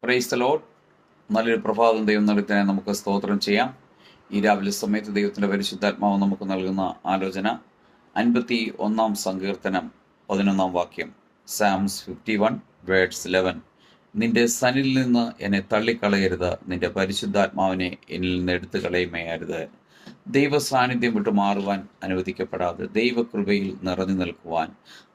Praise the Lord. നല്ലൊരു പ്രഭാതം ദൈവം നൽകുന്നതിനെ നമുക്ക് സ്തോത്രം ചെയ്യാം. ഈ രാവിലെ സമയത്ത് ദൈവത്തിൻ്റെ പരിശുദ്ധാത്മാവ് നമുക്ക് നൽകുന്ന ആലോചന 51 സങ്കീർത്തനം 11 വാക്യം. സാംസ് 51 വേർഡ്സ് 11. നിന്റെ സനിൽ നിന്ന് എന്നെ തള്ളിക്കളയരുത്, നിന്റെ പരിശുദ്ധാത്മാവിനെ എന്നിൽ നിന്ന് എടുത്തു കളയുമേ അരുത്. ദൈവ സാന്നിധ്യം വിട്ടു മാറുവാൻ അനുവദിക്കപ്പെടാതെ ദൈവകൃപയിൽ നിറഞ്ഞു നിൽക്കുവാൻ,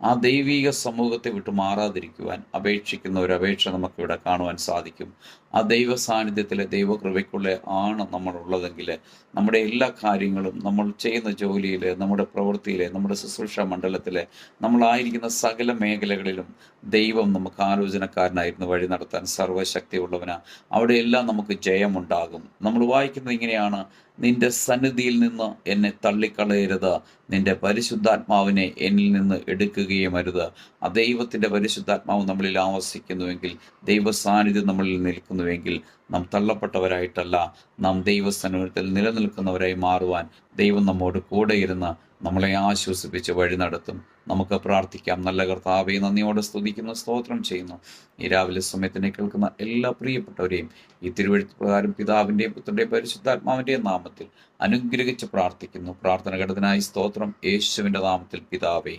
ആ ദൈവീക സമൂഹത്തെ വിട്ടു മാറാതിരിക്കുവാൻ അപേക്ഷിക്കുന്ന ഒരു അപേക്ഷ നമുക്കിവിടെ കാണുവാൻ സാധിക്കും. ആ ദൈവ സാന്നിധ്യത്തിലെ ദൈവകൃപയ്ക്കുള്ള ആണ് നമ്മൾ ഉള്ളതെങ്കിൽ നമ്മുടെ എല്ലാ കാര്യങ്ങളും, നമ്മൾ ചെയ്യുന്ന ജോലിയിൽ, നമ്മുടെ പ്രവൃത്തിയിൽ, നമ്മുടെ ശുശ്രൂഷ മണ്ഡലത്തിൽ, നമ്മളായിരിക്കുന്ന സകല മേഖലകളിലും ദൈവം നമുക്ക് ആലോചനക്കാരനായിരുന്നു വഴി നടത്താൻ സർവ്വശക്തിയുള്ളവനാ. അവിടെയെല്ലാം നമുക്ക് ജയമുണ്ടാകും. നമ്മൾ വായിക്കുന്നത് ഇങ്ങനെയാണ്: നിന്റെ സന്നിധിയിൽ നിന്ന് എന്നെ തള്ളിക്കളയരുത്, നിന്റെ പരിശുദ്ധാത്മാവിനെ എന്നിൽ നിന്ന് എടുക്കുകയും അരുത്. ആ ദൈവത്തിൻ്റെ പരിശുദ്ധാത്മാവ് നമ്മളിൽ ആവസിക്കുന്നുവെങ്കിൽ, ദൈവ സാന്നിധ്യം നമ്മളിൽ നിൽക്കുന്നുവെങ്കിൽ, നാം തള്ളപ്പെട്ടവരായിട്ടല്ല, നാം ദൈവസന്നിധിയിൽ നിലനിൽക്കുന്നവരായി മാറുവാൻ ദൈവം നമ്മോട് കൂടെ ഇരുന്ന് നമ്മളെ ആശ്വസിപ്പിച്ച് വഴി നടത്തും. നമുക്ക് പ്രാർത്ഥിക്കാം. നല്ല കർത്താവേ, നന്ദിയോടെ സ്തുതിക്കുന്നു, സ്തോത്രം ചെയ്യുന്നു. ഈ രാവിലെ സമയത്തിനെ കേൾക്കുന്ന എല്ലാ പ്രിയപ്പെട്ടവരെയും ഈ തിരുവെഴുത്ത് പ്രകാരം പിതാവിൻ്റെയും പുത്രൻ്റെയും പരിശുദ്ധാത്മാവിൻ്റെയും നാമത്തിൽ അനുഗ്രഹിച്ച് പ്രാർത്ഥിക്കുന്നു. പ്രാർത്ഥന ഘടകത്തിനായി സ്തോത്രം, യേശുവിൻ്റെ നാമത്തിൽ പിതാവേ,